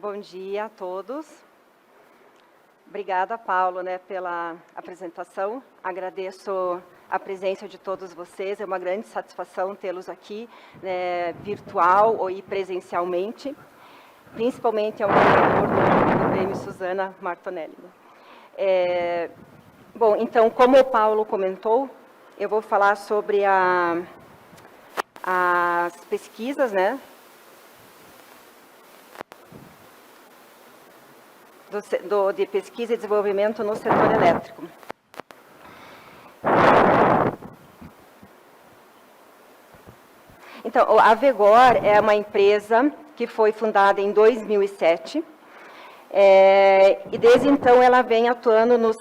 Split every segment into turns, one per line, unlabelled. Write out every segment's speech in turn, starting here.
Bom dia a todos. Obrigada, Paulo, pela apresentação. Agradeço a presença de todos vocês. É uma grande satisfação tê-los aqui, virtual ou presencialmente, principalmente ao ganhador do prêmio Susana Martonelli. Bom, então, como o Paulo comentou, eu vou falar sobre as pesquisas, de pesquisa e desenvolvimento no setor elétrico. Então, a Vegor é uma empresa que foi fundada em 2007, e desde então ela vem atuando no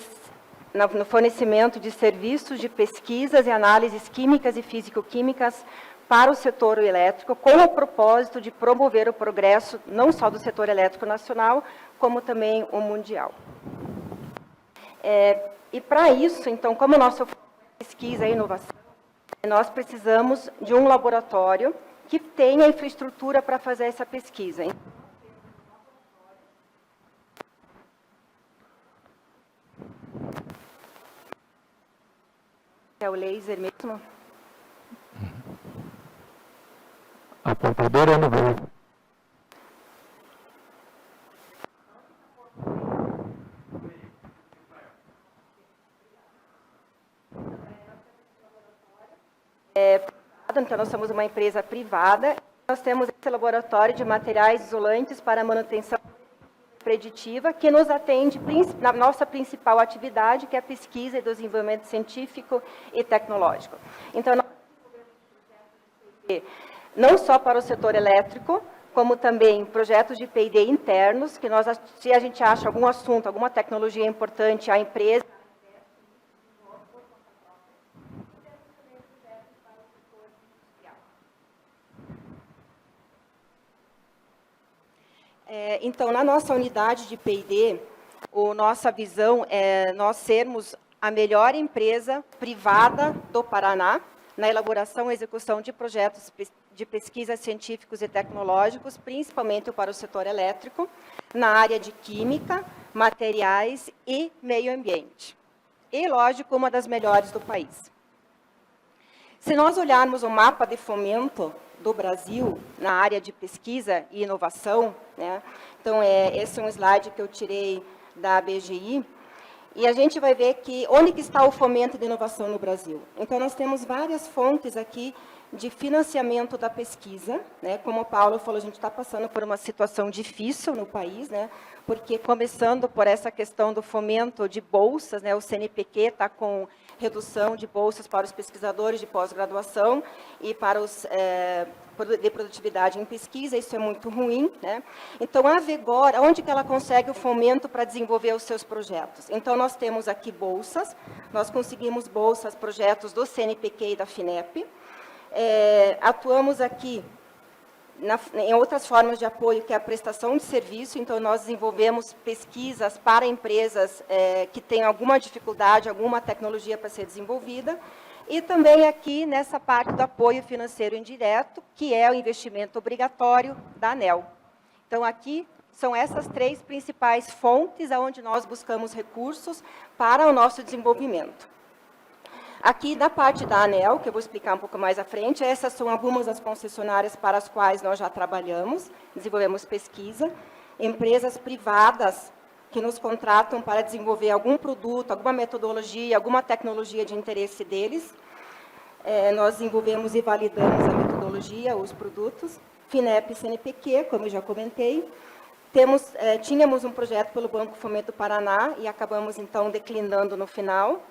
fornecimento de serviços de pesquisas e análises químicas e físico-químicas para o setor elétrico, com o propósito de promover o progresso não só do setor elétrico nacional, como também o mundial. E para isso, então, como nossa pesquisa e inovação, nós precisamos de um laboratório que tenha infraestrutura para fazer essa pesquisa. É o laser mesmo?
A computadora não veio.
Então, nós somos uma empresa privada. Nós temos esse laboratório de materiais isolantes para manutenção preditiva, que nos atende na nossa principal atividade, que é a pesquisa e desenvolvimento científico e tecnológico. Então, nós não só para o setor elétrico, como também projetos de P&D internos, que se a gente acha algum assunto, alguma tecnologia importante à empresa, então, na nossa unidade de P&D, nossa visão é nós sermos a melhor empresa privada do Paraná na elaboração e execução de projetos de pesquisa científicos e tecnológicos, principalmente para o setor elétrico, na área de química, materiais e meio ambiente. E, lógico, uma das melhores do país. Se nós olharmos o mapa de fomento do Brasil na área de pesquisa e inovação, então esse é um slide que eu tirei da BGI, e a gente vai ver que onde que está o fomento de inovação no Brasil. Então, nós temos várias fontes aqui de financiamento da pesquisa, como o Paulo falou, a gente está passando por uma situação difícil no país, porque começando por essa questão do fomento de bolsas, o CNPq está com redução de bolsas para os pesquisadores de pós-graduação e para os de produtividade em pesquisa, isso é muito ruim. Então, a Vegor, onde que ela consegue o fomento para desenvolver os seus projetos? Então, nós temos aqui bolsas, nós conseguimos bolsas, projetos do CNPq e da FINEP, atuamos aqui em outras formas de apoio, que é a prestação de serviço. Então, nós desenvolvemos pesquisas para empresas que têm alguma dificuldade, alguma tecnologia para ser desenvolvida, e também aqui nessa parte do apoio financeiro indireto, que é o investimento obrigatório da ANEEL. Então, aqui são essas três principais fontes onde nós buscamos recursos para o nosso desenvolvimento. Aqui, da parte da ANEEL, que eu vou explicar um pouco mais à frente, essas são algumas das concessionárias para as quais nós já trabalhamos, desenvolvemos pesquisa, empresas privadas que nos contratam para desenvolver algum produto, alguma metodologia, alguma tecnologia de interesse deles. Nós desenvolvemos e validamos a metodologia, os produtos. FINEP e CNPq, como eu já comentei. Tínhamos um projeto pelo Banco Fomento Paraná e acabamos, então, declinando no final.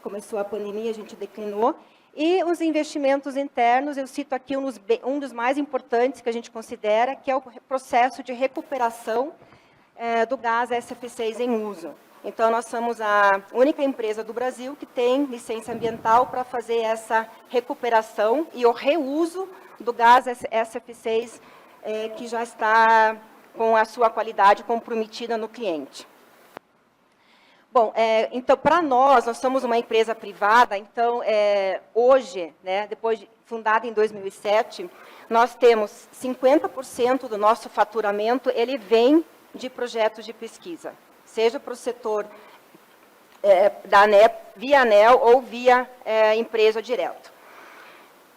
Começou a pandemia, a gente declinou. E os investimentos internos, eu cito aqui um dos mais importantes que a gente considera, que é o processo de recuperação do gás SF6 em uso. Então, nós somos a única empresa do Brasil que tem licença ambiental para fazer essa recuperação e o reuso do gás SF6 que já está com a sua qualidade comprometida no cliente. Bom, então, para nós somos uma empresa privada, então, hoje, né, fundada em 2007, nós temos 50% do nosso faturamento, ele vem de projetos de pesquisa, seja para o setor da ANEEL, via ANEEL ou via empresa direto.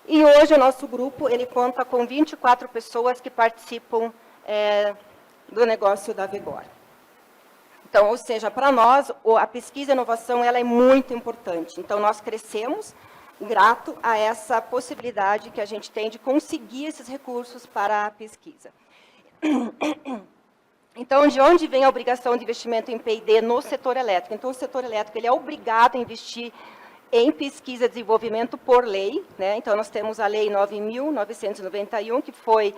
E hoje o nosso grupo, ele conta com 24 pessoas que participam do negócio da Vegor. Então, ou seja, para nós, a pesquisa e inovação ela é muito importante. Então, nós crescemos grato a essa possibilidade que a gente tem de conseguir esses recursos para a pesquisa. Então, de onde vem a obrigação de investimento em P&D no setor elétrico? Então, o setor elétrico ele é obrigado a investir em pesquisa e desenvolvimento por lei, né? Então, nós temos a Lei 9.991, que foi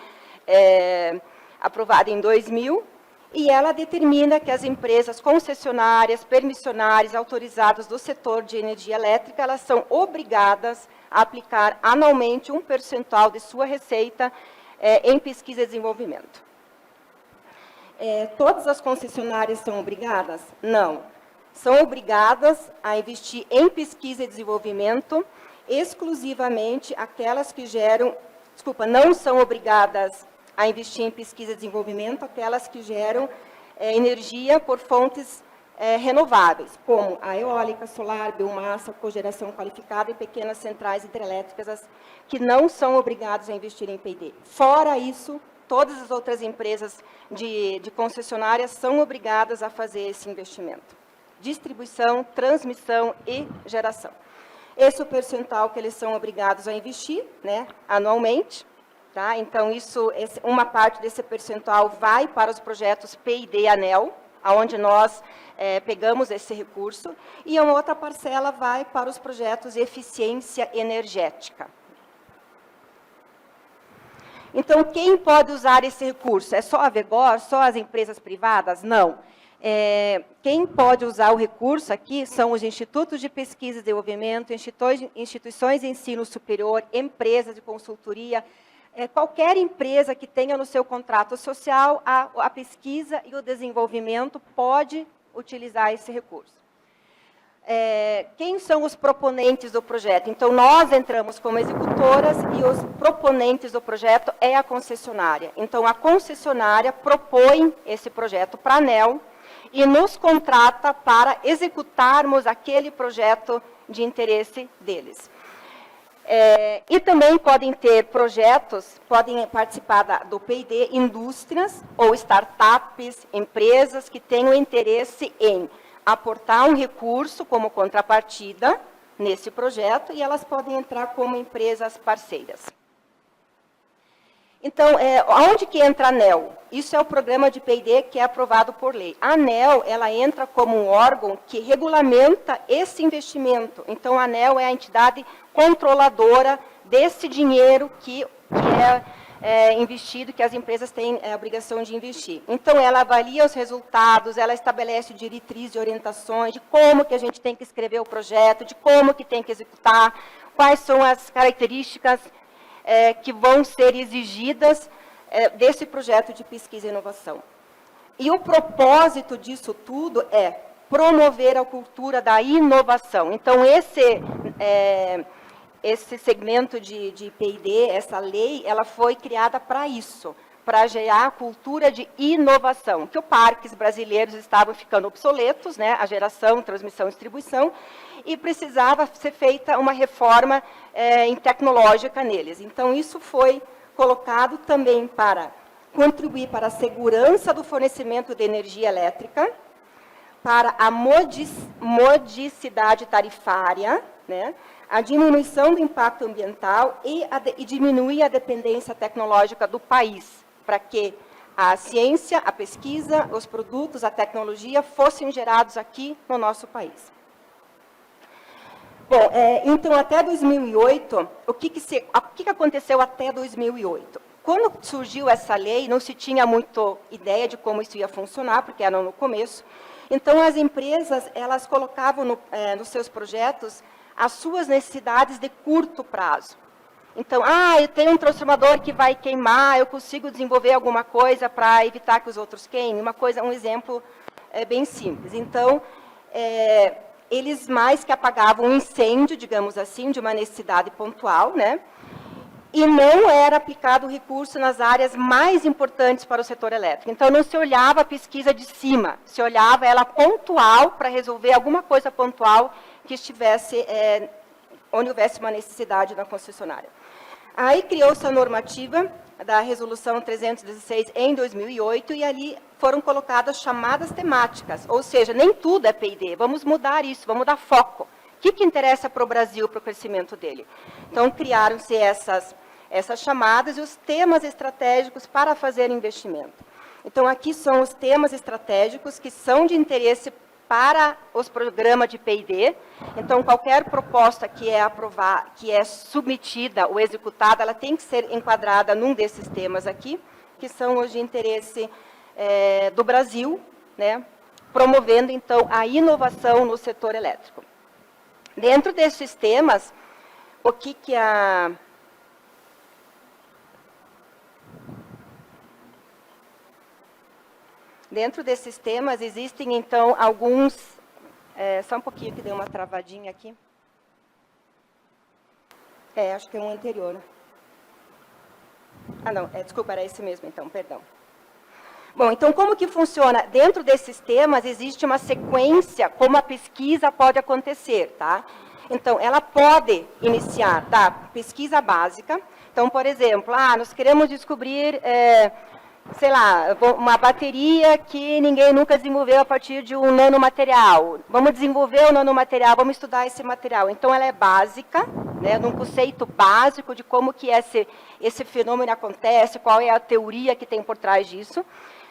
aprovada em 2000, e ela determina que as empresas concessionárias, permissionárias, autorizadas do setor de energia elétrica, elas são obrigadas a aplicar anualmente um percentual de sua receita em pesquisa e desenvolvimento. Todas as concessionárias são obrigadas? Não. São obrigadas a investir em pesquisa e desenvolvimento exclusivamente aquelas que geram... Desculpa, não são obrigadas a investir em pesquisa e desenvolvimento aquelas que geram energia por fontes renováveis, como a eólica, solar, biomassa, cogeração qualificada e pequenas centrais hidrelétricas, que não são obrigadas a investir em P&D. Fora isso, todas as outras empresas de concessionárias são obrigadas a fazer esse investimento. Distribuição, transmissão e geração. Esse é o percentual que eles são obrigados a investir, né, anualmente. Tá? Então, uma parte desse percentual vai para os projetos P&D ANEEL, onde nós pegamos esse recurso, e uma outra parcela vai para os projetos de eficiência energética. Então, quem pode usar esse recurso? É só a Vegor? Só as empresas privadas? Não. Quem pode usar o recurso aqui são os institutos de pesquisa e desenvolvimento, instituições de ensino superior, empresas de consultoria, qualquer empresa que tenha no seu contrato social a pesquisa e o desenvolvimento pode utilizar esse recurso. Quem são os proponentes do projeto? Então, nós entramos como executoras e os proponentes do projeto é a concessionária. Então, a concessionária propõe esse projeto para a ANEEL e nos contrata para executarmos aquele projeto de interesse deles. E também podem ter projetos, podem participar do P&D, indústrias ou startups, empresas que tenham interesse em aportar um recurso como contrapartida nesse projeto e elas podem entrar como empresas parceiras. Então, onde que entra a ANEEL? Isso é o programa de P&D que é aprovado por lei. A ANEEL, ela entra como um órgão que regulamenta esse investimento. Então, a ANEEL é a entidade controladora desse dinheiro que é investido, que as empresas têm a obrigação de investir. Então, ela avalia os resultados, ela estabelece diretrizes e orientações de como que a gente tem que escrever o projeto, de como que tem que executar, quais são as características que vão ser exigidas desse projeto de pesquisa e inovação. E o propósito disso tudo é promover a cultura da inovação. Então, esse segmento de P&D, essa lei, ela foi criada para isso, para gerar a cultura de inovação, que os parques brasileiros estavam ficando obsoletos, né, a geração, transmissão e distribuição, e precisava ser feita uma reforma tecnológica neles. Então, isso foi colocado também para contribuir para a segurança do fornecimento de energia elétrica, para a modicidade tarifária, né, a diminuição do impacto ambiental e diminuir a dependência tecnológica do país, para que a ciência, a pesquisa, os produtos, a tecnologia fossem gerados aqui no nosso país. Bom, então, até 2008, o que aconteceu até 2008? Quando surgiu essa lei, não se tinha muito ideia de como isso ia funcionar, porque era no começo. Então, as empresas, elas colocavam nos seus projetos as suas necessidades de curto prazo. Então, eu tenho um transformador que vai queimar, eu consigo desenvolver alguma coisa para evitar que os outros queimem? Um exemplo bem simples. Então, eles mais que apagavam um incêndio, digamos assim, de uma necessidade pontual, né? E não era aplicado o recurso nas áreas mais importantes para o setor elétrico. Então, não se olhava a pesquisa de cima, se olhava ela pontual para resolver alguma coisa pontual que estivesse, onde houvesse uma necessidade na concessionária. Aí criou-se a normativa da Resolução 316 em 2008, e ali foram colocadas chamadas temáticas, ou seja, nem tudo é P&D, vamos mudar isso, vamos dar foco. O que interessa para o Brasil, para o crescimento dele? Então, criaram-se essas chamadas e os temas estratégicos para fazer investimento. Então, aqui são os temas estratégicos que são de interesse para os programas de P&D. Então, qualquer proposta que é aprovada, que é submetida ou executada, ela tem que ser enquadrada num desses temas aqui, que são os de interesse do Brasil, né, promovendo, então, a inovação no setor elétrico. Dentro desses temas, o que Dentro desses temas, existem, então, alguns... só um pouquinho que deu uma travadinha aqui. Acho que é um anterior. Ah, não, desculpa, era esse mesmo, então, perdão. Bom, então, como que funciona? Dentro desses temas, existe uma sequência, como a pesquisa pode acontecer, tá? Então, ela pode iniciar da pesquisa básica. Então, por exemplo, nós queremos descobrir... sei lá, uma bateria que ninguém nunca desenvolveu a partir de um nanomaterial. Vamos desenvolver o nanomaterial, vamos estudar esse material. Então, ela é básica, né, num conceito básico de como que esse fenômeno acontece, qual é a teoria que tem por trás disso.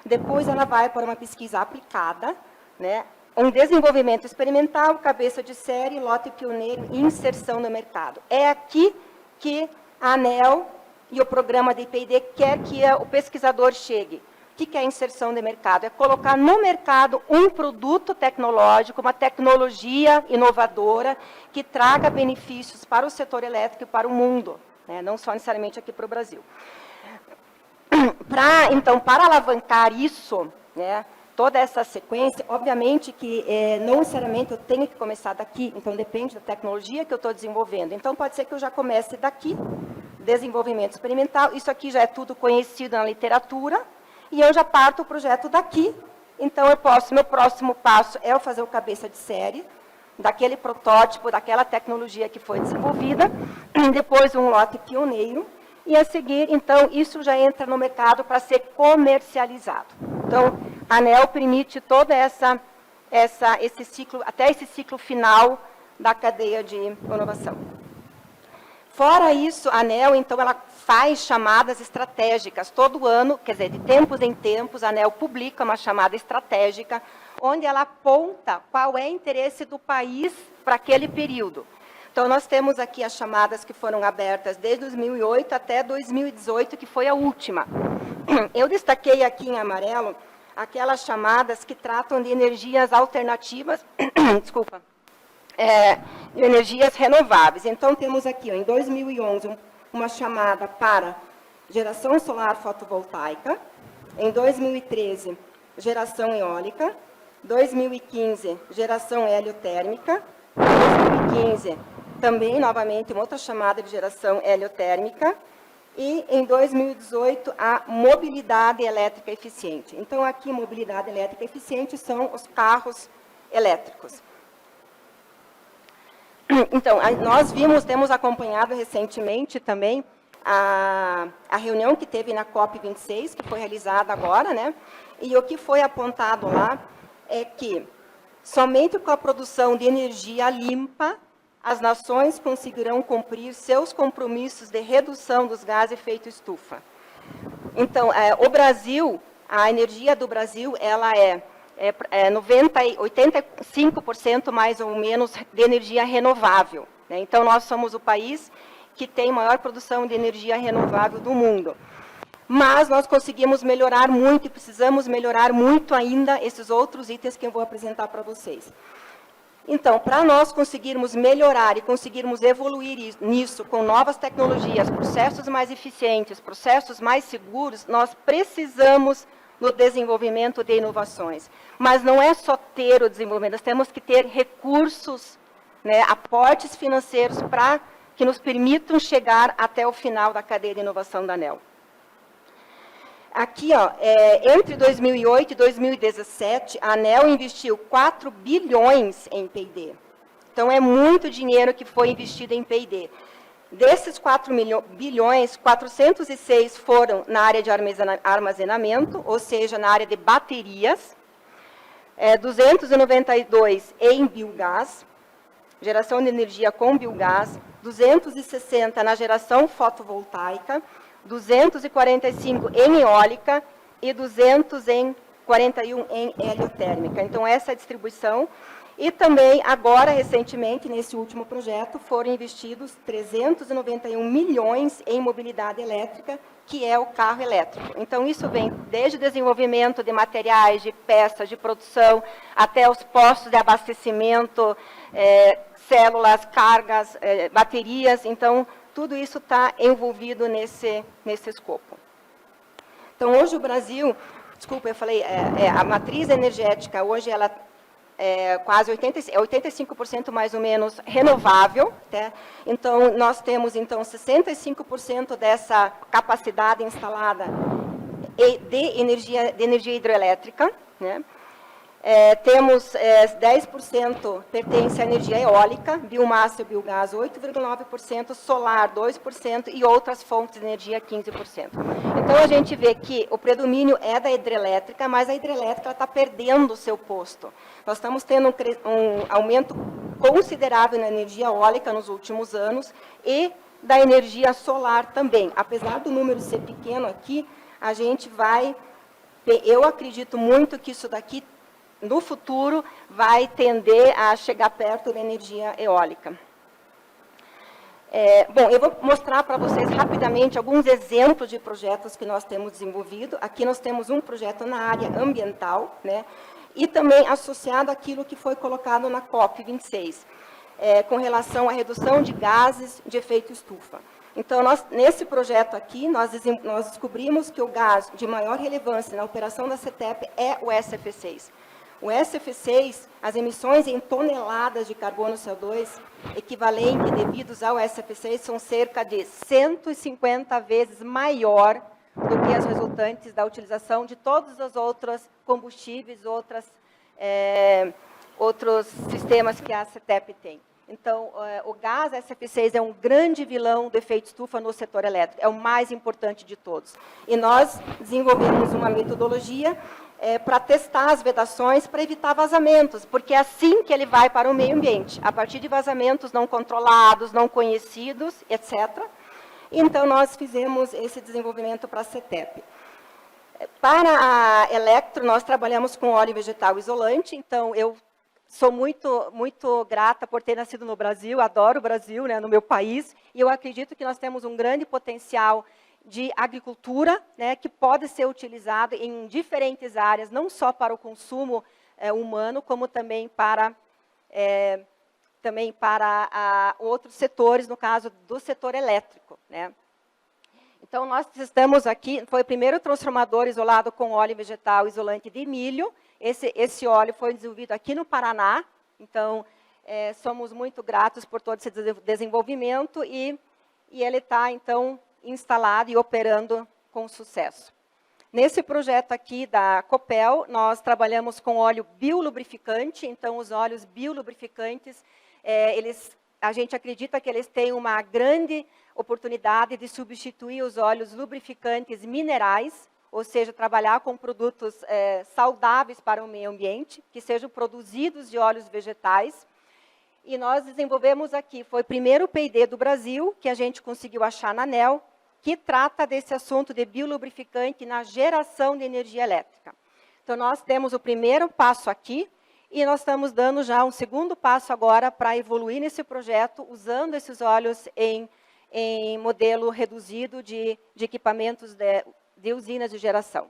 Depois, ela vai para uma pesquisa aplicada, né, um desenvolvimento experimental, cabeça de série, lote pioneiro e inserção no mercado. É aqui que a ANEEL e o programa de P&D quer que o pesquisador chegue. O que é a inserção de mercado? É colocar no mercado um produto tecnológico, uma tecnologia inovadora que traga benefícios para o setor elétrico e para o mundo, né? Não só necessariamente aqui para o Brasil. Então, para alavancar isso, né, toda essa sequência, obviamente que não necessariamente eu tenho que começar daqui, então depende da tecnologia que eu estou desenvolvendo. Então, pode ser que eu já comece daqui, desenvolvimento experimental, isso aqui já é tudo conhecido na literatura, e eu já parto o projeto daqui. Então, meu próximo passo é eu fazer o cabeça de série, daquele protótipo, daquela tecnologia que foi desenvolvida, depois um lote pioneiro, e a seguir, então, isso já entra no mercado para ser comercializado. Então, a ANEEL permite toda esse ciclo, até esse ciclo final da cadeia de inovação. Fora isso, a ANEEL, então, ela faz chamadas estratégicas. Todo ano, quer dizer, de tempos em tempos, a ANEEL publica uma chamada estratégica, onde ela aponta qual é o interesse do país para aquele período. Então, nós temos aqui as chamadas que foram abertas desde 2008 até 2018, que foi a última. Eu destaquei aqui em amarelo aquelas chamadas que tratam de energias alternativas, desculpa, de energias renováveis. Então, temos aqui, em 2011, uma chamada para geração solar fotovoltaica, em 2013, geração eólica, 2015, geração heliotérmica, 2015, também, novamente, uma outra chamada de geração heliotérmica, e, em 2018, a mobilidade elétrica eficiente. Então, aqui, mobilidade elétrica eficiente são os carros elétricos. Então, nós temos acompanhado recentemente também a reunião que teve na COP26, que foi realizada agora, né? E o que foi apontado lá é que somente com a produção de energia limpa, as nações conseguirão cumprir seus compromissos de redução dos gases de efeito estufa. Então, o Brasil, a energia do Brasil, ela é 85% mais ou menos de energia renovável, né? Então, nós somos o país que tem maior produção de energia renovável do mundo. Mas nós conseguimos melhorar muito e precisamos melhorar muito ainda esses outros itens que eu vou apresentar para vocês. Então, para nós conseguirmos melhorar e conseguirmos evoluir nisso com novas tecnologias, processos mais eficientes, processos mais seguros, nós precisamos no desenvolvimento de inovações. Mas não é só ter o desenvolvimento, nós temos que ter recursos, né, aportes financeiros que nos permitam chegar até o final da cadeia de inovação da ANEEL. Aqui, ó, entre 2008 e 2017, a ANEEL investiu 4 bilhões em P&D. Então, é muito dinheiro que foi investido em P&D. Desses 4 bilhões, 406 foram na área de armazenamento, ou seja, na área de baterias, 292 em biogás, geração de energia com biogás, 260 na geração fotovoltaica, 245 em eólica e 241 em heliotérmica. Então, essa é a distribuição. E também, agora, recentemente, nesse último projeto, foram investidos 391 milhões em mobilidade elétrica, que é o carro elétrico. Então, isso vem desde o desenvolvimento de materiais, de peças, de produção, até os postos de abastecimento, células, cargas, baterias. Então, tudo isso está envolvido nesse escopo. Então, hoje o Brasil, desculpa, eu falei, a matriz energética, hoje ela quase 85% mais ou menos renovável, né? Então, nós temos, então, 65% dessa capacidade instalada de energia hidrelétrica, né? Temos 10% pertence à energia eólica, biomassa e biogás 8,9%, solar 2% e outras fontes de energia 15%. Então, a gente vê que o predomínio é da hidrelétrica, mas a hidrelétrica está perdendo o seu posto. Nós estamos tendo um aumento considerável na energia eólica nos últimos anos e da energia solar também. Apesar do número ser pequeno aqui, a gente vai... Eu acredito muito que isso daqui, no futuro, vai tender a chegar perto da energia eólica. Bom, eu vou mostrar para vocês rapidamente alguns exemplos de projetos que nós temos desenvolvido. Aqui nós temos um projeto na área ambiental, né, e também associado àquilo que foi colocado na COP26, com relação à redução de gases de efeito estufa. Então, nesse projeto aqui, nós descobrimos que o gás de maior relevância na operação da CETEP é o SF6. O SF6, as emissões em toneladas de carbono CO2 equivalente devidos ao SF6 são cerca de 150 vezes maior do que as resultantes da utilização de todos os outros combustíveis, outros sistemas que a CETEP tem. Então, o gás SF6 é um grande vilão do efeito estufa no setor elétrico, é o mais importante de todos. E nós desenvolvemos uma metodologia para testar as vedações, para evitar vazamentos, porque é assim que ele vai para o meio ambiente, a partir de vazamentos não controlados, não conhecidos, etc. Então, nós fizemos esse desenvolvimento para a CETEP. Para a Electro, nós trabalhamos com óleo vegetal isolante, então, eu sou muito grata por ter nascido no Brasil, adoro o Brasil, né, no meu país, e eu acredito que nós temos um grande potencial de agricultura, né, que pode ser utilizado em diferentes áreas, não só para o consumo humano, como também para outros setores, no caso do setor elétrico, né. Então, nós estamos aqui, foi o primeiro transformador isolado com óleo vegetal isolante de milho. Esse óleo foi desenvolvido aqui no Paraná, então, somos muito gratos por todo esse desenvolvimento e ele está, então, instalado e operando com sucesso. Nesse projeto aqui da Copel, nós trabalhamos com óleo biolubrificante, então, os óleos biolubrificantes, a gente acredita que eles têm uma grande oportunidade de substituir os óleos lubrificantes minerais, ou seja, trabalhar com produtos saudáveis para o meio ambiente, que sejam produzidos de óleos vegetais. E nós desenvolvemos aqui, foi o primeiro P&D do Brasil, que a gente conseguiu achar na ANEEL, que trata desse assunto de biolubrificante na geração de energia elétrica. Então, nós temos o primeiro passo aqui, e nós estamos dando já um segundo passo agora para evoluir nesse projeto, usando esses óleos em modelo reduzido de equipamentos de usinas de geração.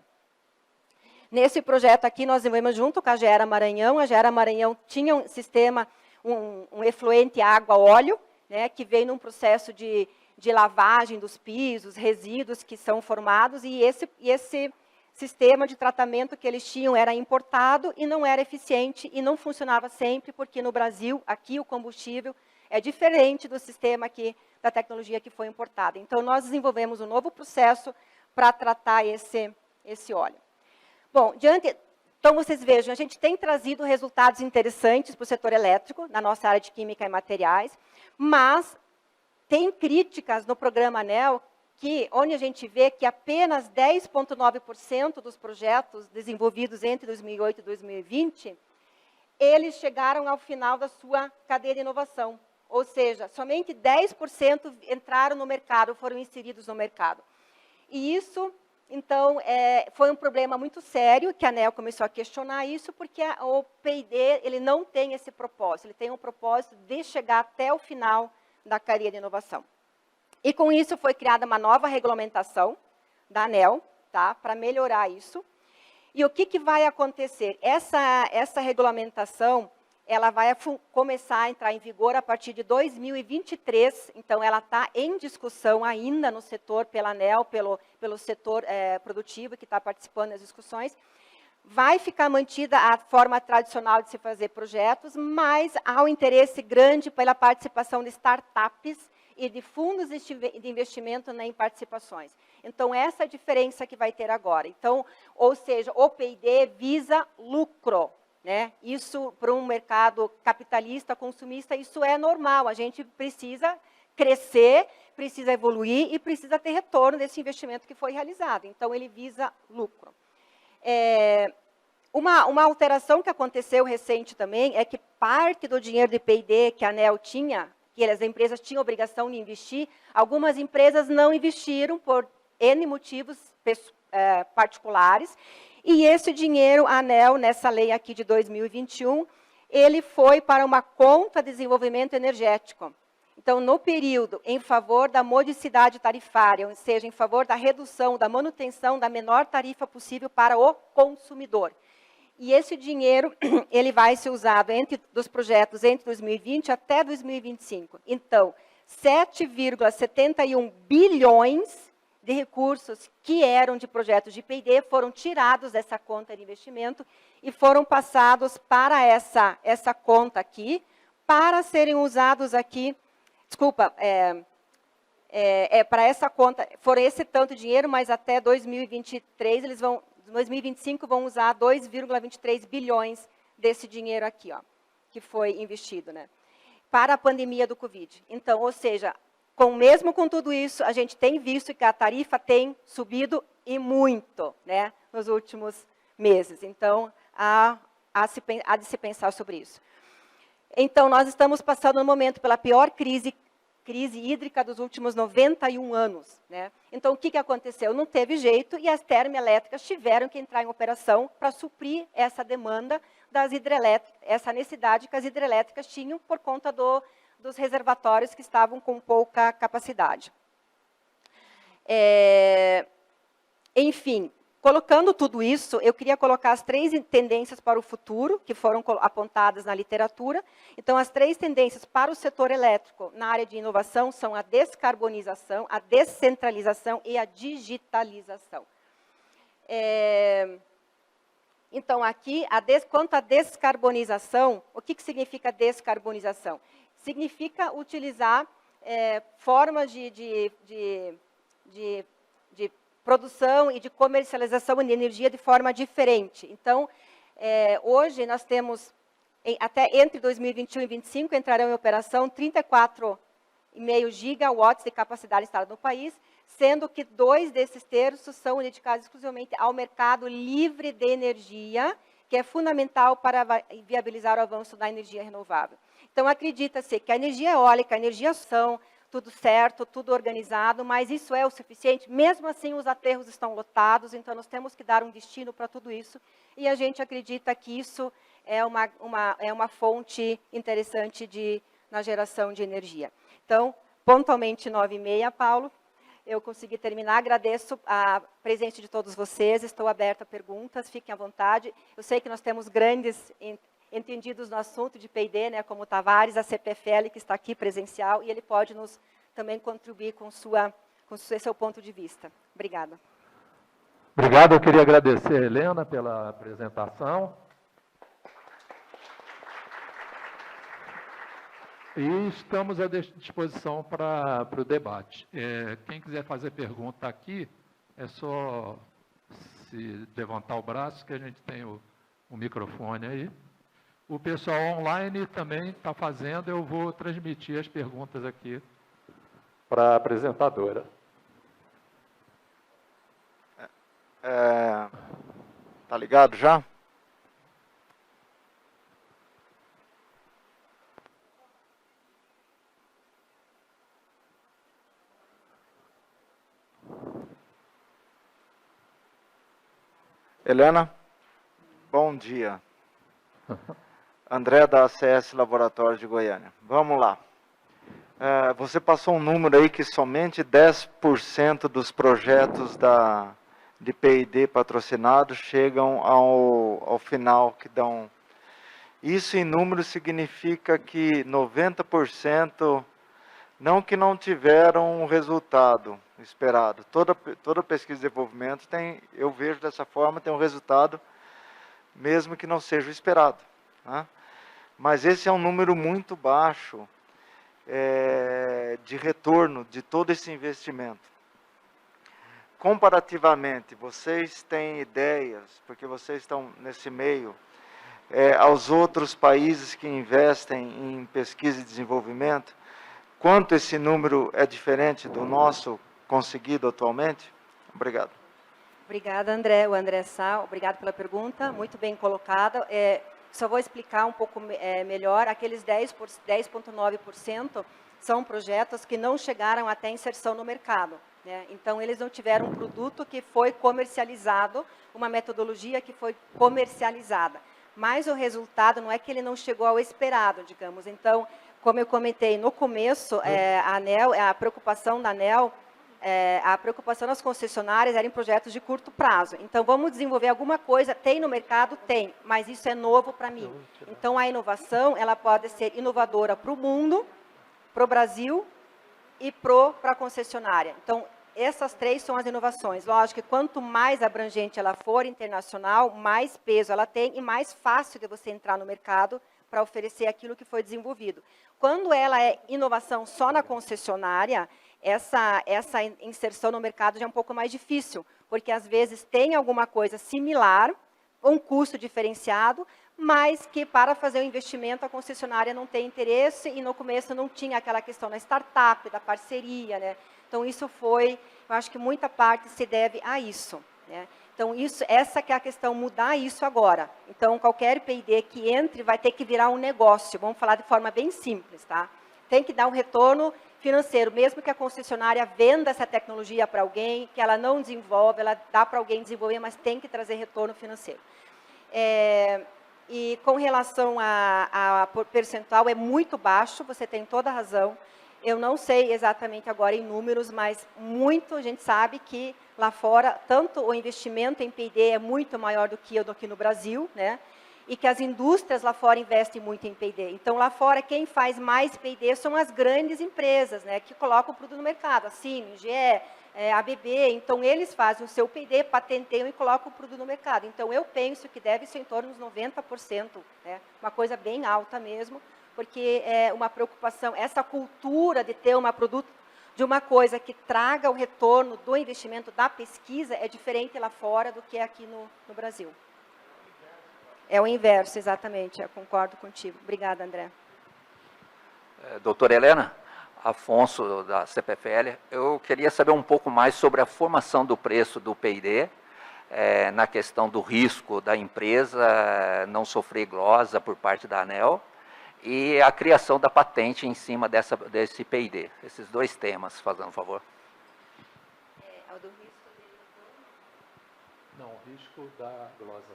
Nesse projeto aqui, nós desenvolvemos junto com a Gera Maranhão. A Gera Maranhão tinha um sistema, um efluente água-óleo, né, que veio num processo de lavagem dos pisos, resíduos que são formados, e esse sistema de tratamento que eles tinham era importado e não era eficiente e não funcionava sempre, porque no Brasil, aqui o combustível é diferente do sistema aqui, da tecnologia que foi importada. Então, nós desenvolvemos um novo processo para tratar esse óleo. Bom, então, vocês vejam, a gente tem trazido resultados interessantes para o setor elétrico, na nossa área de química e materiais, mas tem críticas no programa ANEEL, onde a gente vê que apenas 10,9% dos projetos desenvolvidos entre 2008 e 2020, eles chegaram ao final da sua cadeia de inovação. Ou seja, somente 10% entraram no mercado, foram inseridos no mercado. E isso, então, foi um problema muito sério, que a ANEEL começou a questionar isso, porque o P&D ele não tem esse propósito, ele tem um propósito de chegar até o final da cadeia de inovação. E com isso foi criada uma nova regulamentação da ANEEL, tá, para melhorar isso. E o que vai acontecer? Essa regulamentação, ela vai começar a entrar em vigor a partir de 2023, então ela está em discussão ainda no setor, pela ANEEL, pelo setor produtivo que está participando das discussões. Vai ficar mantida a forma tradicional de se fazer projetos, mas há um interesse grande pela participação de startups e de fundos de investimento em participações. Então, essa é a diferença que vai ter agora. Então, ou seja, o P&D visa lucro, né? Isso, para um mercado capitalista, consumista, isso é normal. A gente precisa crescer, precisa evoluir e precisa ter retorno desse investimento que foi realizado. Então, ele visa lucro. Uma alteração que aconteceu recente também é que parte do dinheiro de P&D que a ANEEL tinha, que as empresas tinham obrigação de investir, algumas empresas não investiram por N motivos particulares, e esse dinheiro, a ANEEL, nessa lei aqui de 2021, ele foi para uma conta de desenvolvimento energético. Então, no período em favor da modicidade tarifária, ou seja, em favor da redução, da manutenção da menor tarifa possível para o consumidor. E esse dinheiro ele vai ser usado dos projetos entre 2020 até 2025. Então, 7,71 bilhões de recursos que eram de projetos de P&D foram tirados dessa conta de investimento e foram passados para essa conta aqui, para serem usados aqui, para essa conta, foram esse tanto de dinheiro, mas até 2023, 2025 vão usar 2,23 bilhões desse dinheiro aqui, ó, que foi investido, né, para a pandemia do Covid. Então, ou seja, mesmo com tudo isso, a gente tem visto que a tarifa tem subido e muito, né, nos últimos meses. Então, há de se pensar sobre isso. Então, nós estamos passando no momento pela pior crise hídrica dos últimos 91 anos. Né? Então, o que aconteceu? Não teve jeito e as termoelétricas tiveram que entrar em operação para suprir essa demanda das hidrelétricas, essa necessidade que as hidrelétricas tinham por conta dos reservatórios que estavam com pouca capacidade. Enfim, colocando tudo isso, eu queria colocar as 3 tendências para o futuro, que foram apontadas na literatura. Então, as 3 tendências para o setor elétrico na área de inovação são a descarbonização, a descentralização e a digitalização. Então, aqui, quanto à descarbonização, o que significa descarbonização? Significa utilizar formas de produção e de comercialização de energia de forma diferente. Então, hoje nós temos, até entre 2021 e 2025, entrarão em operação 34,5 gigawatts de capacidade instalada no país, sendo que 2 desses terços são dedicados exclusivamente ao mercado livre de energia, que é fundamental para viabilizar o avanço da energia renovável. Então, acredita-se que a energia eólica, a energia solar, tudo certo, tudo organizado, mas isso é o suficiente? Mesmo assim, os aterros estão lotados, então nós temos que dar um destino para tudo isso, e a gente acredita que isso é uma fonte interessante na geração de energia. Então, pontualmente 9h30, Paulo, eu consegui terminar. Agradeço a presença de todos vocês, estou aberta a perguntas, fiquem à vontade. Eu sei que nós temos grandes entendidos no assunto de P&D, né, como o Tavares, a CPFL, que está aqui presencial, e ele pode também contribuir com seu ponto de vista. Obrigada.
Obrigado, eu queria agradecer a Helena pela apresentação. E estamos à disposição para o debate. Quem quiser fazer pergunta aqui, é só se levantar o braço, que a gente tem o microfone aí. O pessoal online também está fazendo, eu vou transmitir as perguntas aqui para a apresentadora.
Tá ligado já? Helena, bom dia. André da ACS Laboratório de Goiânia. Vamos lá. Você passou um número aí que somente 10% dos projetos de P&D patrocinados chegam ao final que dão. Isso em número significa que 90% não que não tiveram um resultado esperado. Toda pesquisa de desenvolvimento tem, eu vejo dessa forma, tem um resultado mesmo que não seja o esperado. Né? Mas esse é um número muito baixo de retorno de todo esse investimento. Comparativamente, vocês têm ideias, porque vocês estão nesse meio, aos outros países que investem em pesquisa e desenvolvimento, quanto esse número é diferente do nosso conseguido atualmente? Obrigado.
Obrigada, André. O André Sá, obrigado pela pergunta, muito bem colocada. Só vou explicar um pouco melhor. Aqueles 10,9% são projetos que não chegaram até inserção no mercado. Né? Então, eles não tiveram um produto que foi comercializado, uma metodologia que foi comercializada. Mas o resultado não é que ele não chegou ao esperado, digamos. Então, como eu comentei no começo, a preocupação da ANEEL, a preocupação das concessionárias era em projetos de curto prazo. Então, vamos desenvolver alguma coisa, tem no mercado? Tem, mas isso é novo para mim. Então, a inovação, ela pode ser inovadora para o mundo, para o Brasil e para a concessionária. Então, essas três são as inovações. Lógico que quanto mais abrangente ela for, internacional, mais peso ela tem e mais fácil de você entrar no mercado para oferecer aquilo que foi desenvolvido. Quando ela é inovação só na concessionária, essa inserção no mercado já é um pouco mais difícil, porque às vezes tem alguma coisa similar, um custo diferenciado, mas que para fazer o investimento a concessionária não tem interesse e no começo não tinha aquela questão da startup, da parceria, né? Então isso foi, eu acho que muita parte se deve a isso, né? Então, essa que é a questão, mudar isso agora. Então, qualquer P&D que entre vai ter que virar um negócio. Vamos falar de forma bem simples, tá? Tem que dar um retorno financeiro, mesmo que a concessionária venda essa tecnologia para alguém, que ela não desenvolve, ela dá para alguém desenvolver, mas tem que trazer retorno financeiro. E com relação a percentual, é muito baixo, você tem toda a razão. Eu não sei exatamente agora em números, mas muito a gente sabe que lá fora, tanto o investimento em P&D é muito maior do que aqui no Brasil, né? E que as indústrias lá fora investem muito em P&D. Então, lá fora, quem faz mais P&D são as grandes empresas, né? Que colocam o produto no mercado, a Siemens, GE, ABB. Então, eles fazem o seu P&D, patenteiam e colocam o produto no mercado. Então, eu penso que deve ser em torno dos 90%, né? Uma coisa bem alta mesmo, porque é uma preocupação, essa cultura de ter um produto, de uma coisa que traga o retorno do investimento da pesquisa é diferente lá fora do que aqui no Brasil. É o inverso, exatamente, eu concordo contigo. Obrigada, André.
Doutora Helena, Afonso, da CPFL, eu queria saber um pouco mais sobre a formação do preço do P&D, na questão do risco da empresa não sofrer glosa por parte da ANEEL, e a criação da patente em cima desse P&D. Esses dois temas, fazendo um favor.
É o do risco dele?
Não, o risco da glosa.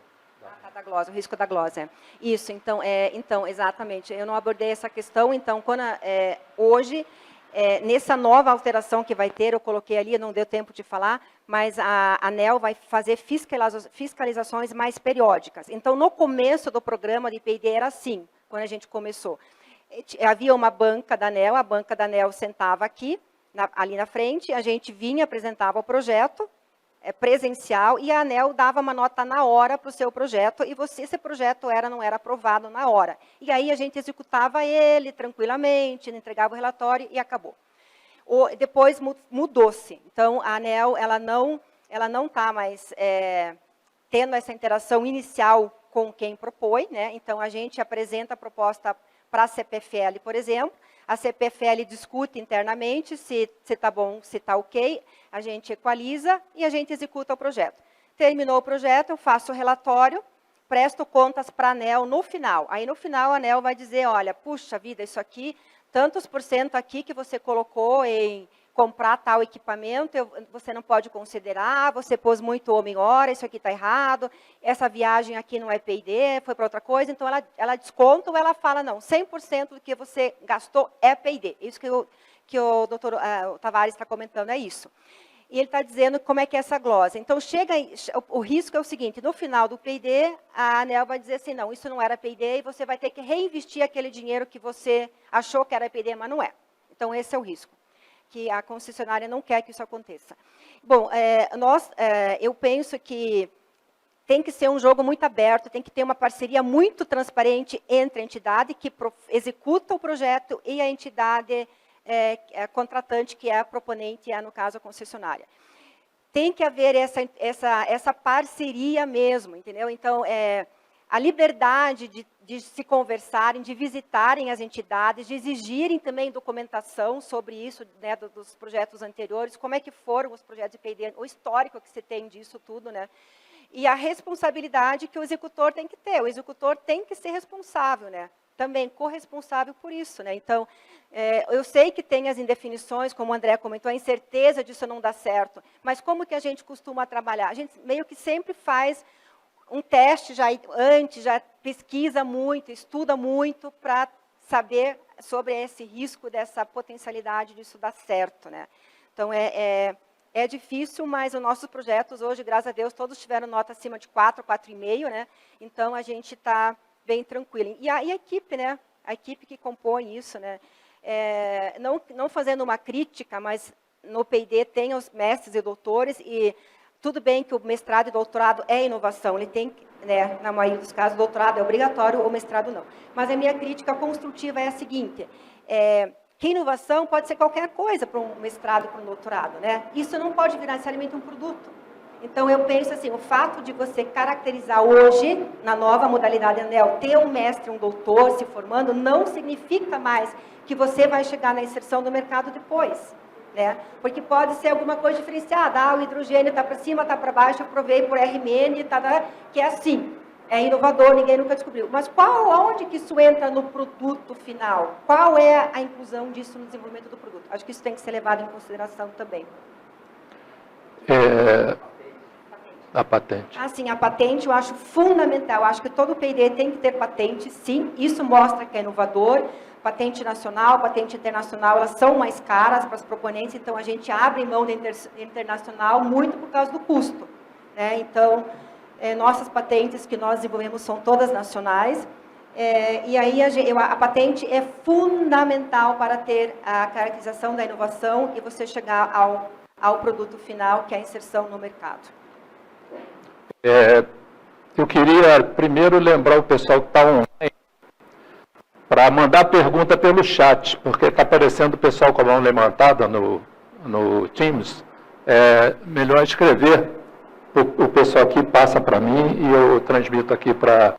Da glosa, o risco da glosa. Isso, então, exatamente. Eu não abordei essa questão, então, hoje, nessa nova alteração que vai ter, eu coloquei ali, não deu tempo de falar, mas a ANEEL vai fazer fiscalizações mais periódicas. Então, no começo do programa de P&D era assim, quando a gente começou. Havia uma banca da ANEEL, a banca da ANEEL sentava aqui, ali na frente, a gente vinha, apresentava o projeto, presencial, e a ANEEL dava uma nota na hora para o seu projeto, e esse projeto não era aprovado na hora. E aí a gente executava ele tranquilamente, entregava o relatório e acabou. Depois mudou-se. Então, a ANEEL ela não está mais tendo essa interação inicial com quem propõe, né? Então, a gente apresenta a proposta para a CPFL, por exemplo, a CPFL discute internamente se está bom, se está ok, a gente equaliza e a gente executa o projeto. Terminou o projeto, eu faço o relatório, presto contas para a ANEEL no final. Aí, no final, a ANEEL vai dizer, olha, puxa vida, isso aqui, tantos por cento aqui que você colocou em comprar tal equipamento, você não pode considerar, você pôs muito homem-hora, isso aqui está errado, essa viagem aqui não é P&D, foi para outra coisa, então ela desconta ou ela fala, não, 100% do que você gastou é P&D. Isso que o doutor Tavares está comentando, é isso. E ele está dizendo como é que é essa glosa. Então, o risco é o seguinte, no final do P&D, a ANEEL vai dizer assim, não, isso não era P&D, e você vai ter que reinvestir aquele dinheiro que você achou que era P&D, mas não é. Então, esse é o risco, que a concessionária não quer que isso aconteça. Bom, eu penso que tem que ser um jogo muito aberto, tem que ter uma parceria muito transparente entre a entidade que executa o projeto e a entidade contratante, que é a proponente, no caso, a concessionária. Tem que haver essa parceria mesmo, entendeu? Então, a liberdade de se conversarem, de visitarem as entidades, de exigirem também documentação sobre isso, né, dos projetos anteriores, como é que foram os projetos de P&D, o histórico que se tem disso tudo, né? E a responsabilidade que o executor tem que ter. O executor tem que ser responsável, né? Também corresponsável por isso, né? Então, eu sei que tem as indefinições, como o André comentou, a incerteza disso não dar certo, mas como que a gente costuma trabalhar? A gente meio que sempre faz um teste já antes, já pesquisa muito, estuda muito para saber sobre esse risco, dessa potencialidade disso dar certo, né? Então, é difícil, mas os nossos projetos hoje, graças a Deus, todos tiveram nota acima de 4, 4,5, né? Então, a gente está bem tranquilo. E a equipe, né? A equipe que compõe isso, né? Não fazendo uma crítica, mas no P&D tem os mestres e doutores, e tudo bem que o mestrado e doutorado é inovação, ele tem, né, na maioria dos casos, o doutorado é obrigatório, o mestrado não. Mas a minha crítica construtiva é a seguinte, que inovação pode ser qualquer coisa para um mestrado e para um doutorado, né? Isso não pode virar necessariamente um produto. Então, eu penso assim, o fato de você caracterizar hoje, na nova modalidade ANEEL, ter um mestre, um doutor se formando, não significa mais que você vai chegar na inserção do mercado depois, né? Porque pode ser alguma coisa diferenciada, o hidrogênio está para cima, está para baixo, eu provei por RMN, que é assim, é inovador, ninguém nunca descobriu. Mas onde que isso entra no produto final? Qual é a inclusão disso no desenvolvimento do produto? Acho que isso tem que ser levado em consideração também.
A patente.
Sim, a patente eu acho fundamental. Eu acho que todo P&D tem que ter patente, sim. Isso mostra que é inovador. Patente nacional, patente internacional, elas são mais caras para os proponentes, então a gente abre mão da internacional muito por causa do custo, né? Então, nossas patentes que nós desenvolvemos são todas nacionais, e aí a patente é fundamental para ter a caracterização da inovação e você chegar ao produto final, que é a inserção no mercado.
Eu queria primeiro lembrar o pessoal que está online para mandar pergunta pelo chat, porque está aparecendo o pessoal com a mão levantada no Teams. Melhor escrever, o pessoal aqui passa para mim e eu transmito aqui para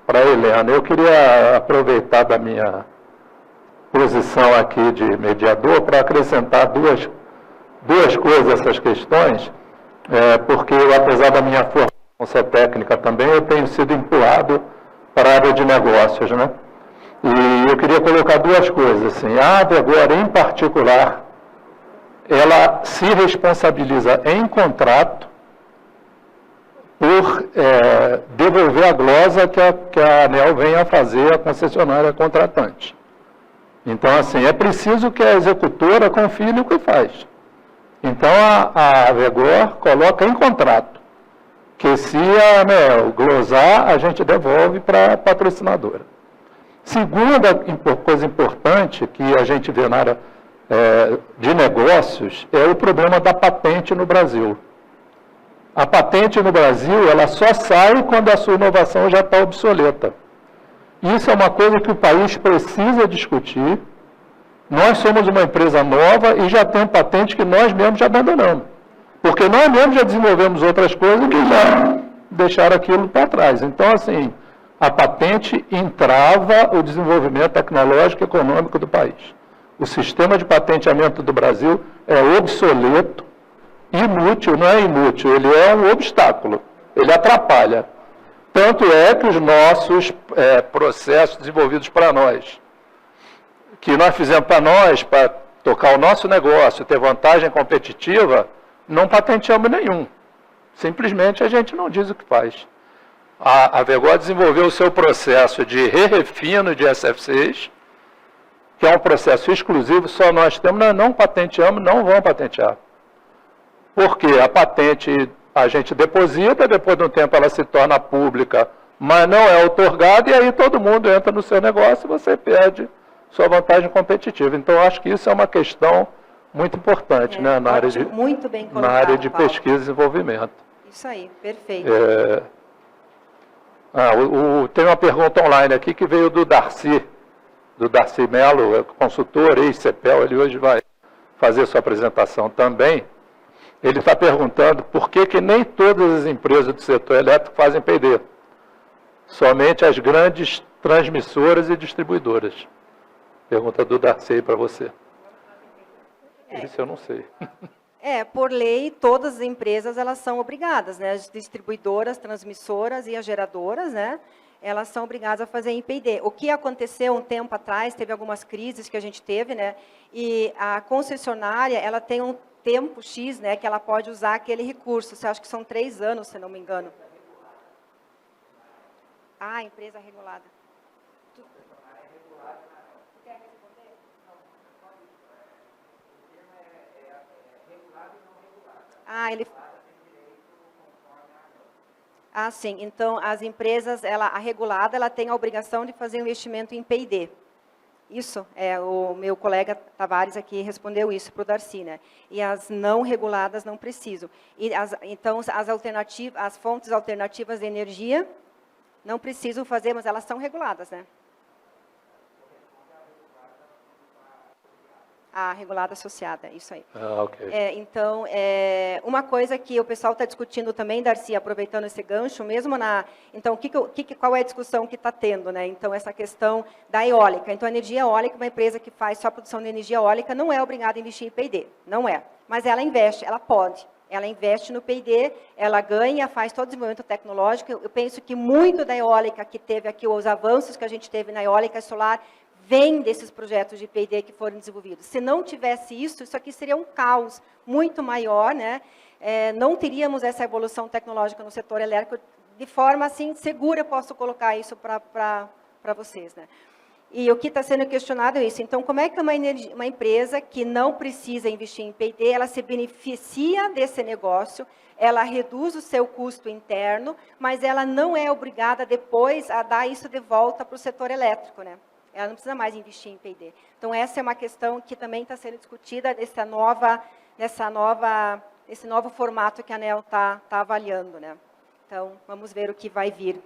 a Helena. Eu queria aproveitar da minha posição aqui de mediador para acrescentar duas coisas a essas questões, porque eu, apesar da minha formação técnica também, eu tenho sido empurrado para a área de negócios, né? E eu queria colocar duas coisas, assim, a AVEGOR, em particular, ela se responsabiliza em contrato por devolver a glosa que a ANEEL venha a fazer à concessionária contratante. Então, assim, é preciso que a executora confie no que faz. Então, a AVEGOR coloca em contrato que se a ANEEL glosar, a gente devolve para a patrocinadora. Segunda coisa importante que a gente vê na área de negócios é o problema da patente no Brasil. A patente no Brasil, ela só sai quando a sua inovação já está obsoleta. Isso é uma coisa que o país precisa discutir. Nós somos uma empresa nova e já temos patente que nós mesmos já abandonamos. Porque nós mesmos já desenvolvemos outras coisas que já deixaram aquilo para trás. Então, assim, a patente entrava o desenvolvimento tecnológico e econômico do país. O sistema de patenteamento do Brasil é obsoleto, inútil, não é inútil, ele é um obstáculo, ele atrapalha. Tanto é que os nossos processos desenvolvidos para nós, que nós fizemos para nós, para tocar o nosso negócio, ter vantagem competitiva, não patenteamos nenhum. Simplesmente a gente não diz o que faz. A Vergó desenvolveu o seu processo de re-refino de SF6, que é um processo exclusivo, só nós temos, nós não patenteamos, não vamos patentear. Porque a patente a gente deposita, depois de um tempo ela se torna pública, mas não é outorgada, e aí todo mundo entra no seu negócio e você perde sua vantagem competitiva. Então, acho que isso é uma questão muito importante, né, na área de,
muito bem colocado,
na área de
Paulo.
pesquisa e desenvolvimento.
Isso aí, perfeito.
Tem uma pergunta online aqui que veio do Darcy Mello, consultor, ex-CEPEL, ele hoje vai fazer sua apresentação também. Ele está perguntando por que nem todas as empresas do setor elétrico fazem P&D. Somente as grandes transmissoras e distribuidoras. Pergunta do Darcy para você. Isso eu não sei.
Por lei, todas as empresas elas são obrigadas, né? As distribuidoras, transmissoras e as geradoras, né? Elas são obrigadas a fazer em P&D. O que aconteceu um tempo atrás, teve algumas crises que a gente teve, né? E a concessionária, ela tem um tempo X, né, que ela pode usar aquele recurso. Você acha que são 3 anos, se não me engano. Empresa regulada. Sim. Então, as empresas, a regulada, ela tem a obrigação de fazer investimento em P&D. Isso, o meu colega Tavares aqui respondeu isso para o Darcy, né? E as não reguladas não precisam. Então, as fontes alternativas de energia não precisam fazer, mas elas são reguladas, né? A regulada associada, isso aí.
Ok.
Então, uma coisa que o pessoal está discutindo também, Darcy, aproveitando esse gancho, mesmo então, qual é a discussão que está tendo, né? Então, essa questão da eólica. Então, a energia eólica, uma empresa que faz só produção de energia eólica, não é obrigada a investir em P&D, não é. Mas ela investe, ela pode. Ela investe no P&D, ela ganha, faz todo o desenvolvimento tecnológico. Eu penso que muito da eólica que teve aqui, os avanços que a gente teve na eólica solar, vem desses projetos de P&D que foram desenvolvidos. Se não tivesse isso aqui seria um caos muito maior, né? Não teríamos essa evolução tecnológica no setor elétrico de forma assim segura, eu posso colocar isso para vocês, né? E o que está sendo questionado é isso. Então, como é que uma empresa que não precisa investir em P&D, ela se beneficia desse negócio, ela reduz o seu custo interno, mas ela não é obrigada depois a dar isso de volta para o setor elétrico, né? Ela não precisa mais investir em P&D. Então, essa é uma questão que também está sendo discutida nesse novo formato que a ANEEL está avaliando, né? Então, vamos ver o que vai vir.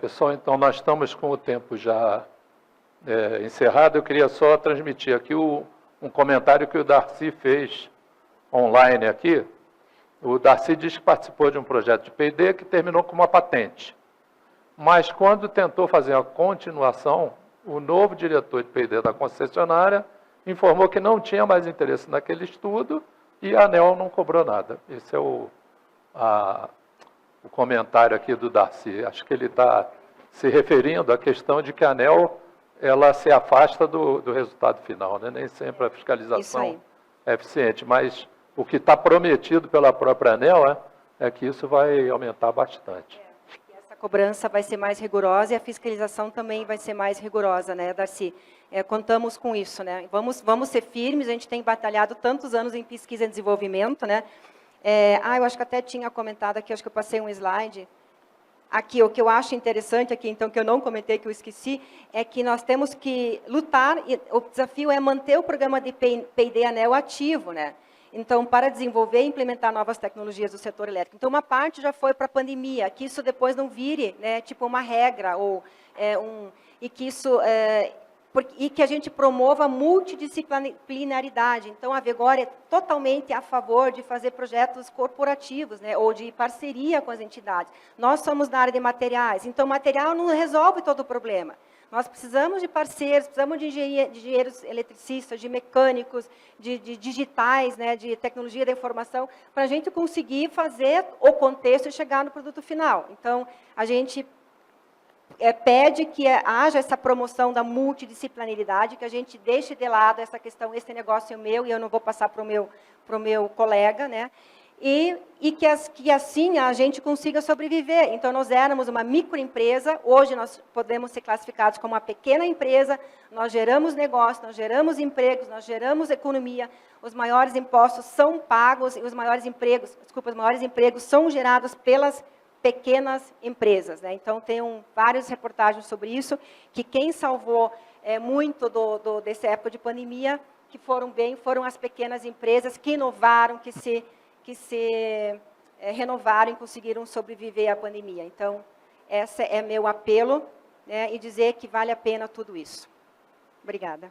Pessoal, então, nós estamos com o tempo já encerrado. Eu queria só transmitir aqui um comentário que o Darcy fez online aqui. O Darcy diz que participou de um projeto de P&D que terminou com uma patente. Mas, quando tentou fazer a continuação, o novo diretor de P&D da concessionária informou que não tinha mais interesse naquele estudo e a ANEEL não cobrou nada. Esse é o comentário aqui do Darcy. Acho que ele está se referindo à questão de que a ANEEL ela se afasta do resultado final, né? Nem sempre a fiscalização é eficiente, mas o que está prometido pela própria ANEEL é que isso vai aumentar bastante.
A cobrança vai ser mais rigorosa e a fiscalização também vai ser mais rigorosa, né, Darcy? Contamos com isso, né? Vamos ser firmes, a gente tem batalhado tantos anos em pesquisa e desenvolvimento, né? Eu acho que até tinha comentado aqui, acho que eu passei um slide. Aqui, o que eu acho interessante aqui, então, que eu não comentei, que eu esqueci, é que nós temos que lutar, e o desafio é manter o programa de P&D ANEEL ativo, né? então, para desenvolver e implementar novas tecnologias do setor elétrico. Então, uma parte já foi para a pandemia, que isso depois não vire, né, tipo uma regra, ou, e que isso... e que a gente promova a multidisciplinaridade. Então, a Vegor é totalmente a favor de fazer projetos corporativos, né, ou de parceria com as entidades. Nós somos na área de materiais, então, material não resolve todo o problema. Nós precisamos de parceiros, precisamos de engenheiros eletricistas, de mecânicos, de digitais, né, de tecnologia da informação, para a gente conseguir fazer o contexto e chegar no produto final. Então, a gente pede que haja essa promoção da multidisciplinaridade, que a gente deixe de lado essa questão, esse negócio é meu e eu não vou passar para o meu colega, né? E que assim a gente consiga sobreviver. Então, nós éramos uma microempresa, hoje nós podemos ser classificados como uma pequena empresa, nós geramos negócio, nós geramos empregos, nós geramos economia, os maiores impostos são pagos e os maiores empregos são gerados pelas pequenas empresas, né? Então, tem várias reportagens sobre isso, que quem salvou muito dessa época de pandemia, que foram as pequenas empresas que inovaram, que se renovaram e conseguiram sobreviver à pandemia. Então, esse é meu apelo, né, e dizer que vale a pena tudo isso. Obrigada.